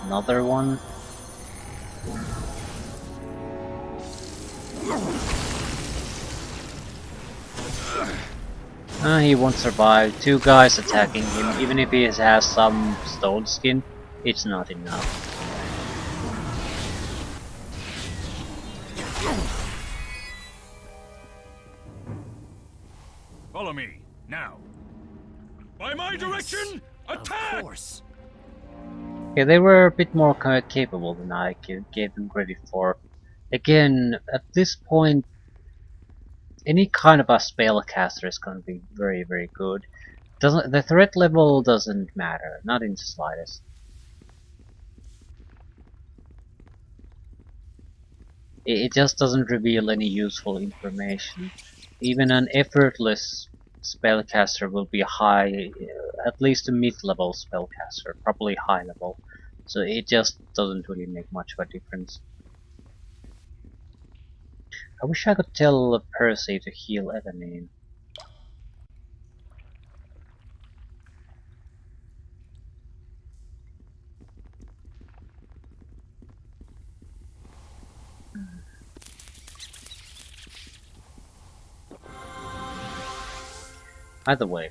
Another one. He won't survive. Two guys attacking him, even if he has some stone skin, it's not enough. Follow me, now. By my direction, attack! Of course. Yeah, they were a bit more capable than I gave them credit for. Again, at this point, any kind of a spellcaster is going to be very, very good. The threat level doesn't matter, not in the slightest. It just doesn't reveal any useful information. Even an effortless spellcaster will be high, at least a mid-level spellcaster, probably high level. So it just doesn't really make much of a difference. I wish I could tell Percy to heal Evanine. Either way,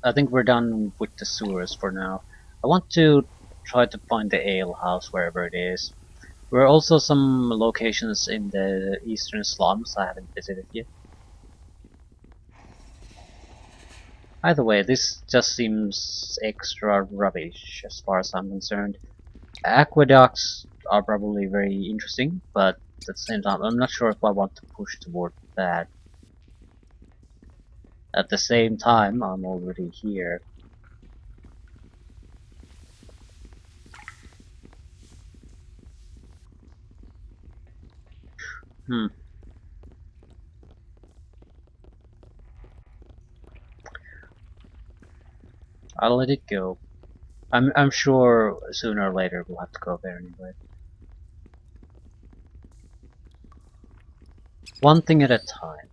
I think we're done with the sewers for now. I want to try to find the ale house wherever it is. There are also some locations in the eastern slums I haven't visited yet. Either way, this just seems extra rubbish as far as I'm concerned. Aqueducts are probably very interesting, but at the same time, I'm not sure if I want to push toward that. At the same time, I'm already here. I'll let it go. I'm sure sooner or later we'll have to go there anyway. One thing at a time.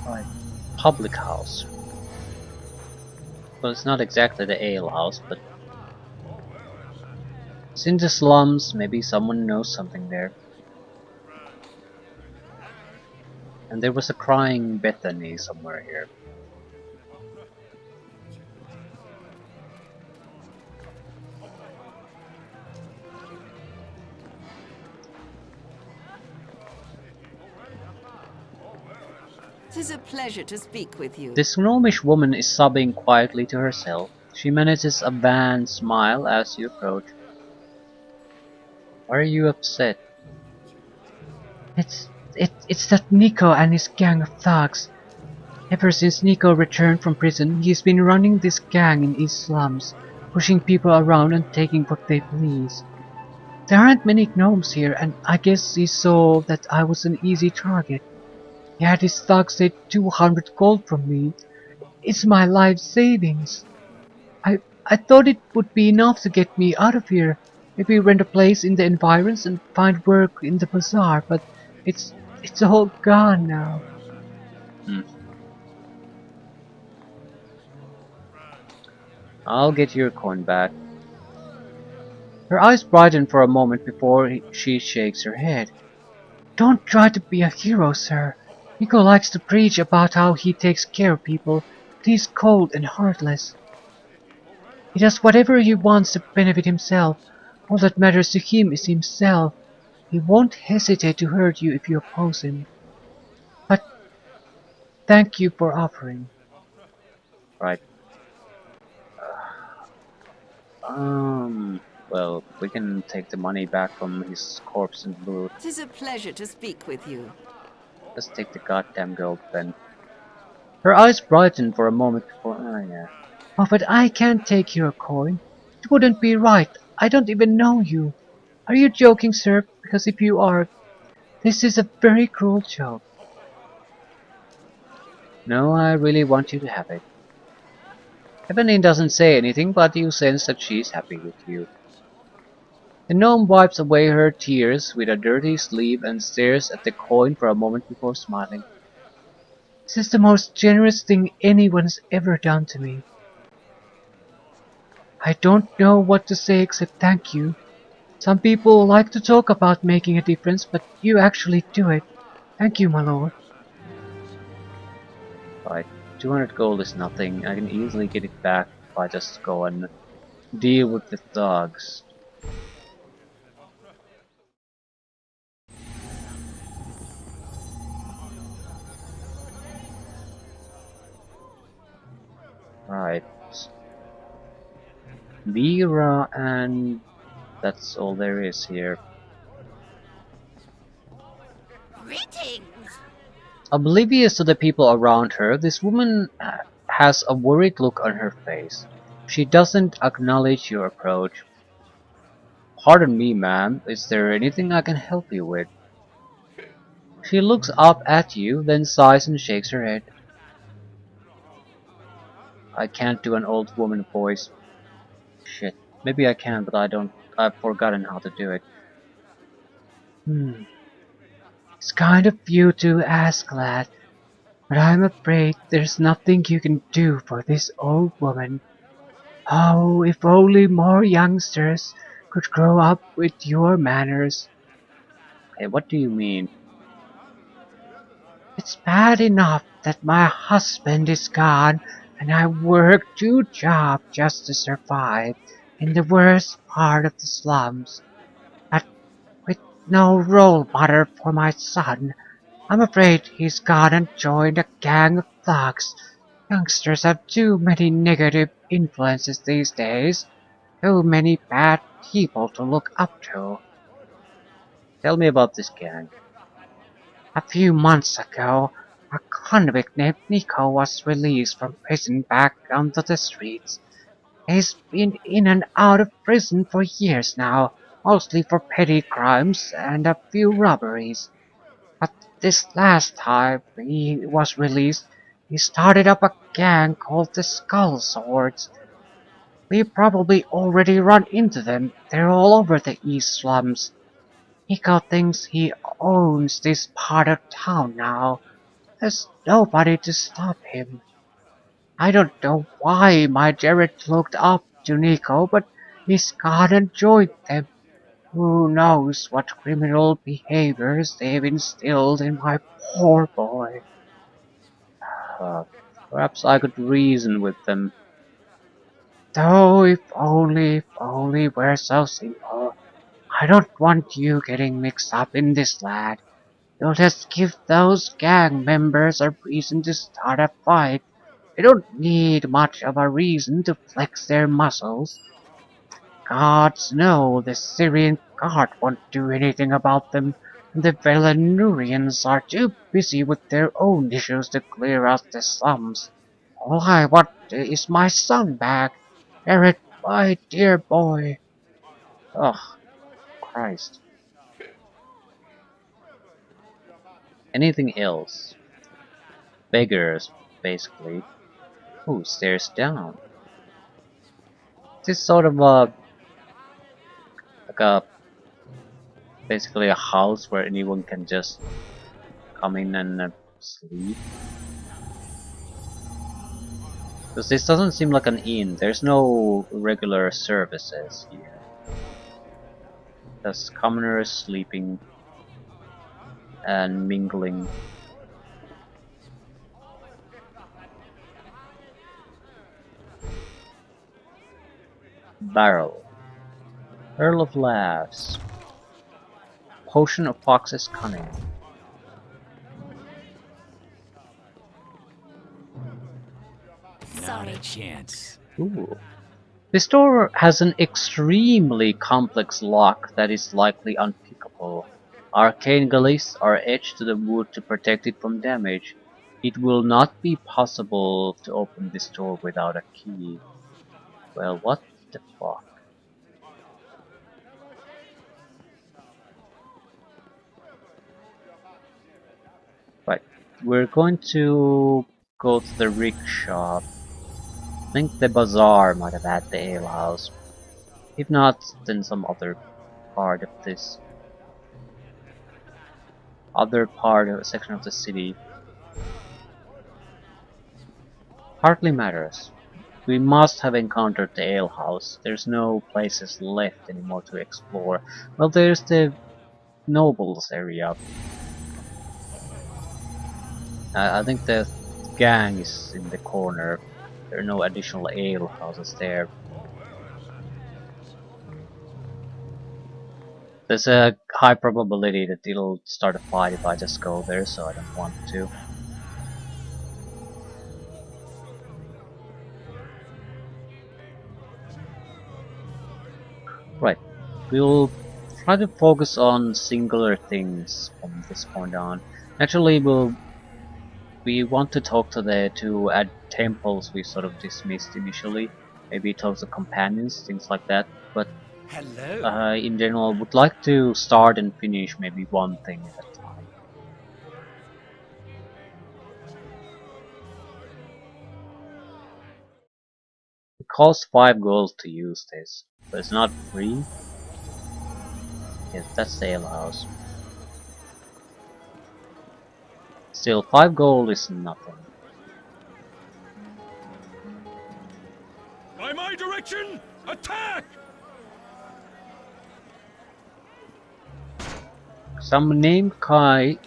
Right. Public house. Well, it's not exactly the ale house, but it's in the slums. Maybe someone knows something there. And there was a crying Bethany somewhere here. 'Tis a pleasure to speak with you. This gnomish woman is sobbing quietly to herself. She manages a wan smile as you approach. Why are you upset? It's that Nico and his gang of thugs. Ever since Nico returned from prison, he's been running this gang in East slums, pushing people around and taking what they please. There aren't many gnomes here, and I guess he saw that I was an easy target. He had his thugs take 200 gold from me. It's my life savings. I thought it would be enough to get me out of here. Maybe rent a place in the environs and find work in the bazaar, but it's it's all gone now. Hmm. I'll get your coin back. Her eyes brighten for a moment before she shakes her head. Don't try to be a hero, sir. Nico likes to preach about how he takes care of people, but he's cold and heartless. He does whatever he wants to benefit himself. All that matters to him is himself. He won't hesitate to hurt you if you oppose him. But thank you for offering. Right. Well, we can take the money back from his corpse and loot. 'Tis a pleasure to speak with you. Let's take the goddamn gold then. Her eyes brighten for a moment before. Oh, yeah. Oh, but I can't take your coin. It wouldn't be right. I don't even know you. Are you joking, sir? Because if you are, this is a very cruel joke. No, I really want you to have it. Evelyn doesn't say anything, but you sense that she's happy with you. The gnome wipes away her tears with a dirty sleeve and stares at the coin for a moment before smiling. This is the most generous thing anyone's ever done to me. I don't know what to say except thank you. Some people like to talk about making a difference, but you actually do it. Thank you, my lord. Right, 200 gold is nothing. I can easily get it back if I just go and deal with the thugs. Right. Vera, and that's all there is here. Greetings! Oblivious to the people around her, this woman has a worried look on her face. She doesn't acknowledge your approach. Pardon me, ma'am, is there anything I can help you with? She looks up at you, then sighs and shakes her head. I can't do an old woman voice. Shit. Maybe I can, but I've forgotten how to do it. It's kind of you to ask, lad, but I'm afraid there's nothing you can do for this old woman. Oh, if only more youngsters could grow up with your manners. Hey, what do you mean? It's bad enough that my husband is gone and I work 2 jobs just to survive in the worst part of the slums. But with no role model for my son, I'm afraid he's gone and joined a gang of thugs. Youngsters have too many negative influences these days. Too many bad people to look up to. Tell me about this gang. A few months ago, a convict named Nico was released from prison back onto the streets. He's been in and out of prison for years now, mostly for petty crimes and a few robberies. But this last time he was released, he started up a gang called the Skull Swords. We probably already run into them. They're all over the East slums. Nico thinks he owns this part of town now. There's nobody to stop him. I don't know why my Jared looked up to Nico, but he's gone and joined them. Who knows what criminal behaviors they've instilled in my poor boy. Uh, Perhaps I could reason with them. Though if only we're so simple. I don't want you getting mixed up in this, lad. You'll just give those gang members a reason to start a fight. They don't need much of a reason to flex their muscles. Gods know the Syrian guard won't do anything about them, and the Velanurians are too busy with their own issues to clear out the slums. All I want is my son back. Eric, my dear boy. Oh, Christ. Anything else? Beggars, basically. Ooh, stairs down. This is sort of a basically a house where anyone can just come in and sleep. Because this doesn't seem like an inn. There's no regular services here. There's commoners sleeping and mingling. Barrel. Earl of Laughs. Potion of Fox's Cunning. Not a chance. Ooh. This door has an extremely complex lock that is likely unpickable. Arcane galleys are etched to the wood to protect it from damage. It will not be possible to open this door without a key. Well, what the fuck? Right, we're going to go to the rickshaw. I think the bazaar might have had the alehouse. If not, then some other part of this. Other part of a section of the city. Hardly matters. We must have encountered the alehouse. There's no places left anymore to explore. Well, there's the nobles area. I think the gang is in the corner. There are no additional alehouses there. There's a high probability that it'll start a fight if I just go there, so I don't want to. Right, we'll try to focus on singular things from this point on. Actually, we want to talk to the two temples we sort of dismissed initially. Maybe talk to companions, things like that. But Hello. in general, would like to start and finish maybe one thing at a time. It costs 5 gold to use this, but it's not free. Yes, that's the alehouse. Still, 5 gold is nothing. By my direction, attack! Some named Kai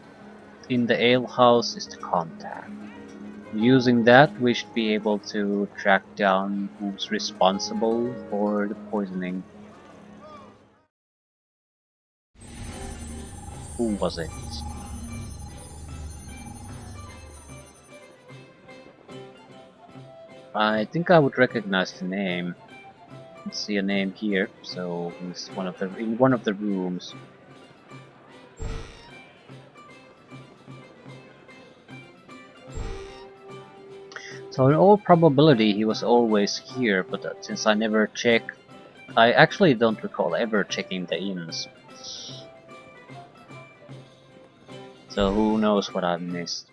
in the alehouse is the contact. Using that, we should be able to track down who's responsible for the poisoning. Who was it? I think I would recognize the name. I see a name here, so he's in one of the rooms. So in all probability he was always here, but since I never checked, I actually don't recall ever checking the inns. So who knows what I've missed.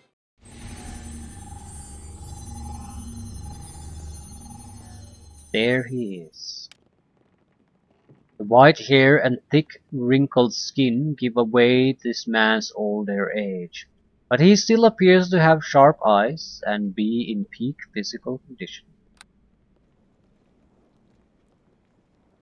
There he is. The white hair and thick, wrinkled skin give away this man's older age, but he still appears to have sharp eyes and be in peak physical condition.